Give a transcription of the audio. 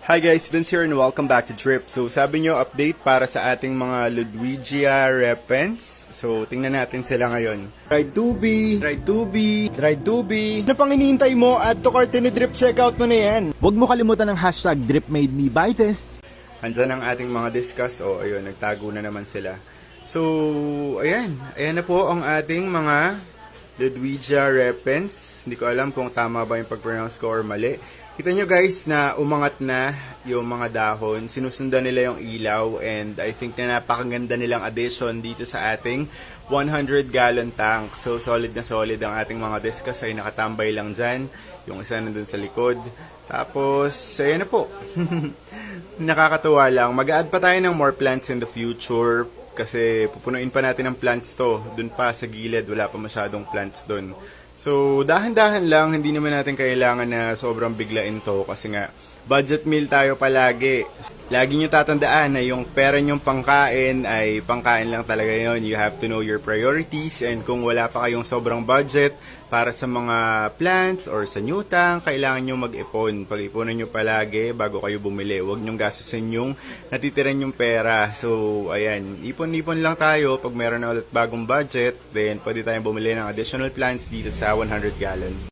Hi guys, Vince here and welcome back to Drip. So sabi nyo update para sa ating mga Ludwigia repens. So tingnan natin sila ngayon. Dried tubi, dried tubi, dried tubi. Ano pang hinihintay mo? Add to cart ni Drip, checkout mo na yan. Huwag mo kalimutan ng hashtag DripMadeMeBuy Andyan ang ating mga discuss. O ayun, nagtago na naman sila. So ayan na po ang ating mga Ludwigia repens. Hindi ko alam kung tama ba yung pag-pronounce ko or mali. Kita nyo guys na umangat na yung mga dahon. Sinusundan nila yung ilaw and I think na napakaganda nilang addition dito sa ating 100-gallon tank. So solid na solid ang ating mga discus ay nakatambay lang dyan. Yung isa nandun sa likod. Tapos, ayan na po. Nakakatuwa lang. Mag-add pa tayo ng more plants in the future kasi pupunuin pa natin ng plants to. Dun pa sa gilid, wala pa masyadong plants dun. So, dahan-dahan lang, hindi naman natin kailangan na sobrang biglain to kasi nga, budget meal tayo palagi. Lagi nyo tatandaan na yung pera nyong pangkain ay pangkain lang talaga yon. You have to know your priorities and kung wala pa kayong sobrang budget para sa mga plants or sa new tank, kailangan nyo mag-ipon. Pag-ipunan nyo palagi bago kayo bumili. Huwag nyong gastusin yung natitiran yung pera. So, ayan, ipon-ipon lang tayo. Pag meron na ulit bagong budget, then pwede tayong bumili ng additional plants dito sa 100 gallon.